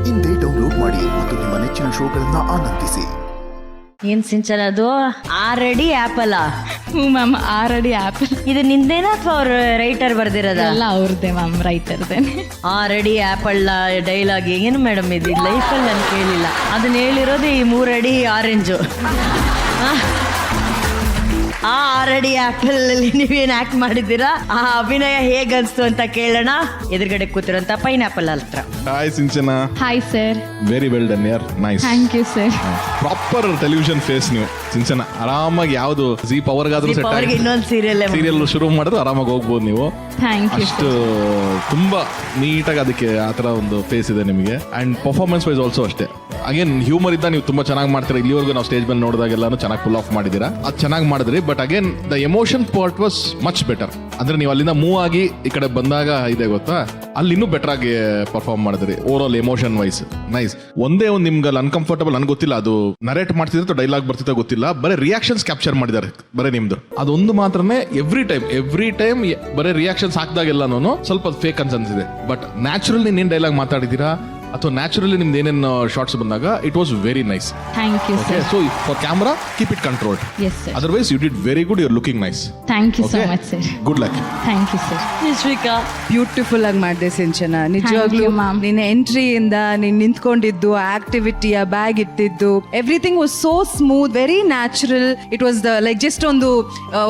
ಇಂದೇ ಡೌನ್ಲೋಡ್ ಮಾಡಿ ಮತ್ತು ನಿಮ್ಮ ನೆಚ್ಚಿನ ಶೋಗಳನ್ನ ಆನಂದಿಸಿ. ಏನ್ ಸಿಂಚನ ಅದು ಆಲ್ರೆಡಿ ಆಪಲ್ ಹ್ಞೂ ಮ್ಯಾಮ್ ಆಲ್ರೆಡಿ ಆ್ಯಪಲ್. ಇದು ನಿಂದೇನಾ ಅಥವಾ ಅವ್ರ ರೈಟರ್ ಬರ್ದಿರೋದ? ಎಲ್ಲ ಅವ್ರದ್ದೇ ಮ್ಯಾಮ್, ರೈಟರ್ದೇನೆ. ಆಲ್ರೆಡಿ ಆಪಲ್ ಡೈಲಾಗ್ ಏನು ಮೇಡಮ್ ಇದು ಲೈಫಲ್ಲಿ ನಾನು ಕೇಳಿಲ್ಲ. ಅದನ್ನ ಹೇಳಿರೋದು ಈ 3 ಅಡಿ ಆರೆಂಜು. ಆ 6 ಅಡಿ ಆಪಲ್ ಅಲ್ಲಿ ನೀವೇನ್ ಆಕ್ಟ್ ಮಾಡಿದ್ದೀರಾ, ಆ ಅಭಿನಯ ಹೇಗ್ ಅನ್ಸ್ತು ಅಂತ ಕೇಳೋಣ. ಎದುರುಗಡೆ ಕೂತಿರೋಂತ ಪೈನಾಪಲ್ ಹತ್ರ. Hi Sinchana. Hi sir. Very well done ಯಾರ್, nice. Thank you sir. Proper television face ನೀವು ಸಿಂಚನ. ಆರಾಮಾಗಿ ಯಾವ್ದು ಜಿ ಪವರ್ಗಾದ್ರೂ ಸೆಟ್ ಅವ್ರಿಗೆ ಇನ್ನೊಂದು ಸೀರಿಯಲ್ ಶುರು ಮಾಡಿದ್ರೆ ಆರಾಮಾಗಿ ಹೋಗ್ಬೋದು ನೀವು. Thank you. ಅಷ್ಟು ತುಂಬಾ ನೀಟಾಗಿ ಅದಕ್ಕೆ ಆ ತರ ಒಂದು ಫೇಸ್ ಇದೆ ನಿಮಗೆ. ಅಂಡ್ ಪರ್ಫಾರ್ಮೆನ್ಸ್ ವೈಸ್ ಆಲ್ಸೋ ಅಷ್ಟೇ. ಅಗೇನ್ ಹ್ಯೂಮರ್ ಇದ್ದ ನೀವು ತುಂಬಾ ಚೆನ್ನಾಗಿ ಮಾಡ್ತೀರಾ. ಇಲ್ಲಿವರೆಗೂ ನಾವು ಸ್ಟೇಜ್ ಮೇಲೆ ನೋಡಿದಾಗೆಲ್ಲಾನು ಚೆನ್ನಾಗಿ ಫುಲ್ ಆಫ್ ಮಾಡಿದ್ದೀರಾ, ಅದು ಚೆನ್ನಾಗಿ ಮಾಡಿದ್ರಿ. But again the emotion part was much better. ಅಂದ್ರೆ ನೀವು ಅಲ್ಲಿಂದ ಮೂವ್ ಆಗಿ ಈ ಕಡೆ ಬಂದಾಗ ಇದೆ ಗೊತ್ತಾ, ಅಲ್ಲಿ ಇನ್ನೂ ಬೆಟರ್ ಆಗಿ ಪರ್ಫಾರ್ಮ್ ಮಾಡಿದ್ರಿ overall emotion wise. Nice. ಒಂದೇ ಒಂದು ನಿಮ್ಗೆ ಅಲ್ಲಿ ಅನ್ಕಂಫರ್ಟಬಲ್ ನನ್ಗೆ ಗೊತ್ತಿಲ್ಲ, ಅದು ನರೇಟ್ ಮಾಡ್ತಿದ್ರೆ ಡೈಲಾಗ್ ಬರ್ತಿದ್ದ ಗೊತ್ತಿಲ್ಲ, ಬರೀ ರಿಯಾಕ್ಷನ್ಸ್ ಕ್ಯಾಪ್ಚರ್ ಮಾಡಿದ್ದಾರೆ ಬರೀ ನಿಮ್ದು. ಅದೊಂದು ಮಾತ್ರನೇ ಎವ್ರಿ ಟೈಮ್ ಬರೀ ರಿಯಾಕ್ಷನ್ಸ್ ಹಾಕಿದಾಗೆಲ್ಲನೂ ಸ್ವಲ್ಪ ಫೇಕ್ ಅನ್ಸಿದೆ. ಬಟ್ ನ್ಯಾಚುರಲಿ ನೀನ್ ಡೈಲಾಗ್ ಮಾತಾಡಿದ್ದೀರಾ ಅಥವಾ ನ್ಯಾಚುರಲಿ ನಿಮ್ದು ಏನೇನು ಶಾರ್ಟ್ಸ್ ಬಂದಾಗ it was very nice. Thank you sir. So far camera keep it controlled. Yes sir. Otherwise you did very good, you are looking nice. Thank you so much sir. Good luck. Thank you sir. Nishvika beautiful ಆಗಿ ಮಾಡಿದೆ ಸಿಂಚನ, ನಿಜವಾಗ್ಲೂ. you, ma'am. ನಿನ್ನ ಎಂಟ್ರಿಯಿಂದ ನೀನ್ ನಿಂತ್ಕೊಂಡಿದ್ದು, ಆಕ್ಟಿವಿಟಿಯ bag ಇಟ್ಟಿದ್ದು, everything was so smooth, very natural. It was like just ಒಂದು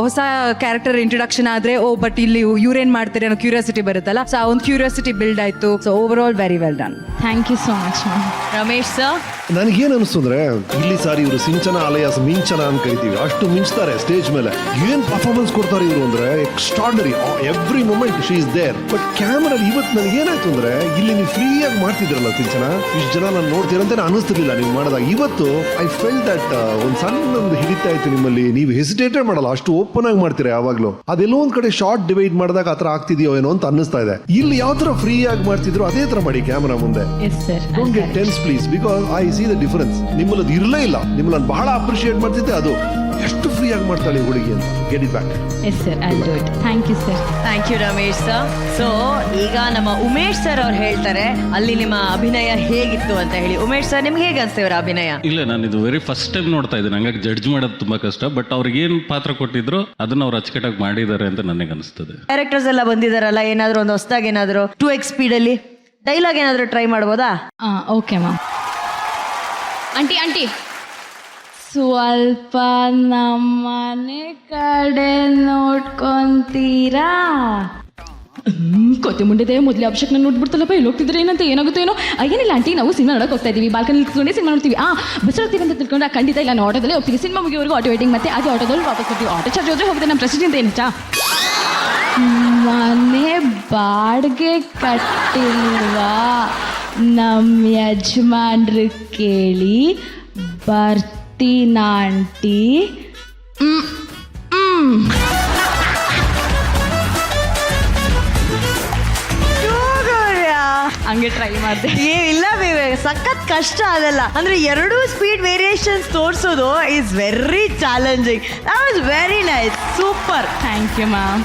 ಹೊಸ ಕ್ಯಾರೆಕ್ಟರ್ ಇಂಟ್ರೊಡಕ್ಷನ್ ಆದ್ರೆ ಬಟ್ ಇಲ್ಲಿ ಇವ್ರೇನ್ ಮಾಡ್ತಾರೆ ಅನ್ನೋ ಕ್ಯೂರಿಯಾಸಿಟಿ ಬರುತ್ತಲ್ಲ, ಸೊ ಆ ಒಂದು ಕ್ಯೂರಿಯಾಸಿಟಿ ಬಿಲ್ಡ್ ಆಯ್ತು. So overall very well done. Thank you so much ma'am. Ramesh sir, ನನಗೇನು ಅನಿಸ್ತು ಅಂದ್ರೆ ಇಲ್ಲಿ ಸಾರಿ ಇವರು ಸಿಂಚನ ಅಲಯಾಸ್ ಮಿಂಚನ ಅಂತ ಕರಿತೀವಿ, ಅಷ್ಟು ಮಿಂಚ್ತಾರೆ ಸ್ಟೇಜ್ ಮೇಲೆ. ಏನ್ ಪರ್ಫಾರ್ಮೆನ್ಸ್ ಕೊಡ್ತಾರೆ ಇವರು ಅಂದ್ರೆ extraordinary. Every moment she is there. But camera ಇವತ್ತು ನನಗೆ ಏನಾಯ್ತು ಅಂದ್ರೆ ಇಲ್ಲಿ ನೀವು ಫ್ರೀ ಆಗಿ ಮಾಡ್ತಿದ್ರಲ್ಲ ಸಿಂಚನ, ಇಷ್ಟು ಜನ ನಾನು ನೋಡ್ತೀರಂತ ಅನಿಸ್ತಿರ್ಲಿಲ್ಲ ನೀವು ಮಾಡಿದಾಗ. ಇವತ್ತು ಐ ಫೆಲ್ ದಟ್ ಒಂದು ಸಣ್ಣದೊಂದು ಹಿಡಿತಾ ಇತ್ತು ನಿಮ್ಮಲ್ಲಿ. ನೀವು ಹೆಸಿಟೇಟೇ ಮಾಡಲ್ಲ, ಅಷ್ಟು ಓಪನ್ ಆಗಿ ಮಾಡ್ತೀರಾ ಯಾವಾಗ್ಲೂ. ಅದೆಲ್ಲೋ ಒಂದ್ ಕಡೆ ಶಾರ್ಟ್ ಡಿವೈಡ್ ಮಾಡಿದಾಗ ಆತರ ಆಗ್ತಿದೆಯೋ ಏನೋ ಅಂತ ಅನ್ನಿಸ್ತಾ ಇದೆ. ಇಲ್ಲಿ ಯಾವ ತರ ಫ್ರೀ ಆಗಿ ಮಾಡ್ತಿದ್ರು ಅದೇ ತರ ಮಾಡಿ ಕ್ಯಾಮರಾ ಮುಂದೆ. Yes sir. Don't get tense please, because I C the difference. ನಿಮ್ಮಲ್ಲಿ ಅದು ಇರಲೇ ಇಲ್ಲ. ನಿಮ್ಮಲ್ಲಿ ಬಹಳ ಅಪ್ರಿಷಿಯೇಟ್ ಮಾಡ್ತಿದ್ದೆ, ಅದು ಎಷ್ಟು ಫ್ರೀ ಆಗಿ ಮಾಡ್ತಾಳೆ ಹುಡುಗಿ ಅಂತ. Get it back. Yes sir, I will do it. Thank you sir. Thank you Ramesh sir. So ಈಗ ನಮ್ಮ ಉಮೇಶ್ ಸರ್ ಅವ್ರು ಹೇಳ್ತಾರೆ ಅಲ್ಲಿ ನಿಮ್ಮ ಅಭಿನಯ ಹೇಗಿತ್ತು ಅಂತ ಹೇಳಿ. ಉಮೇಶ್ ಸರ್, ನಿಮ್ಗೆ ಹೇಗೆ ಅನ್ಸ್ತೇವ್ರ ಅಭಿನಯ? ಇಲ್ಲ, ನಾನು ಇದು ವೆರಿ ಫಸ್ಟ್ ಟೈಮ್ ನೋಡ್ತಾ ಇದ್ದೀನಿ, ಹಂಗಾಗಿ ಜಡ್ಜ್ ಮಾಡೋದು ತುಂಬಾ ಕಷ್ಟ. ಬಟ್ ಅವ್ರಿಗೆ ಏನ್ ಪಾತ್ರ ಕೊಟ್ಟಿದ್ರು ಅದನ್ನ ಅವ್ರು ಅಚ್ಚುಕಟ್ಟಾಗಿ ಮಾಡಿದ್ದಾರೆ ಅಂತ ನನಗೆ ಅನಿಸ್ತದೆ. ಡೈರೆಕ್ಟರ್ಸ್ ಎಲ್ಲ ಬಂದಿದಾರಲ್ಲ, ಏನಾದ್ರು ಒಂದು ಹೊಸದಾಗಿ ಏನಾದ್ರು 2x ಸ್ಪೀಡ್ ಅಲ್ಲಿ ಡೈಲಾಗ್ ಏನಾದ್ರು ಟ್ರೈ ಮಾಡ್ಬೋದಾ? Okay ma'am. ಆಂಟಿ ಸ್ವಲ್ಪ ನಮ್ಮನೆ ಕಡೆ ನೋಡ್ಕೊಂತೀರಾ? ಕೊತ್ತೆ ಮುಂಡಿದೆ ಮೊದಲೇ ಅಭಿಷೇಕ್ನ ನೋಡ್ಬಿಡ್ತಲ್ಲಪ್ಪ, ಇಲ್ಲಿ ಹೋಗ್ತಿದ್ರೆ ಏನಂತ ಏನಾಗುತ್ತೆ ಏನೋ. ಏನಿಲ್ಲ ಆಂಟಿ, ನಾವು ಸಿನಿಮಾ ನೋಡಕ್ಕೆ ಹೋಗ್ತಾ ಇದೀವಿ, ಬಾಲ್ಕನಿ ನಿಲ್ತ್ಕೊಂಡೆ ಸಿನಿಮಾ ನೋಡ್ತೀವಿ. ಬಸ್ ಹೋಗ್ತೀವಿ ಅಂತ ತಿಳ್ಕೊಂಡ್ರೆ ಖಂಡಿತ ಇಲ್ಲ, ನಾವು ಆಟೋದಲ್ಲೇ ಹೋಗ್ತೀವಿ. ಸಿನಿಮಾ ಮುಗಿಯೋವರೆಗೂ ಆಟೋ ವೇಟಿಂಗ್, ಮತ್ತೆ ಅದೇ ಆಟೋದಲ್ಲಿ ವಾಪಸ್ ಬರ್ತೀವಿ. ಆಟೋ ಚಾರ್ಜ್ ಹೋದ್ರೆ ಹೋಗಿದೆ, ನಮ್ಮ ಪ್ರೆಸಿಡೆಂಟ್ ಏನಿಚ್ಚಾ ಮನೆ ಬಾಡಿಗೆ ಕಟ್ಟಿಲ್ವಾ? ನಮ್ಮ ಯಜಮಾನ್ರು ಕೇಳಿ ಬರ್ತೀನಾಂಟಿ. ಹಂಗೆ ಟ್ರೈ ಮಾಡಿದೆ. ಇಲ್ಲ ಸಖತ್ ಕಷ್ಟ ಅದೆಲ್ಲ. ಅಂದ್ರೆ 2 ಸ್ಪೀಡ್ ವೇರಿಯೇಷನ್ಸ್ ತೋರಿಸೋದು is very challenging. That was very nice, super. Thank you ma'am.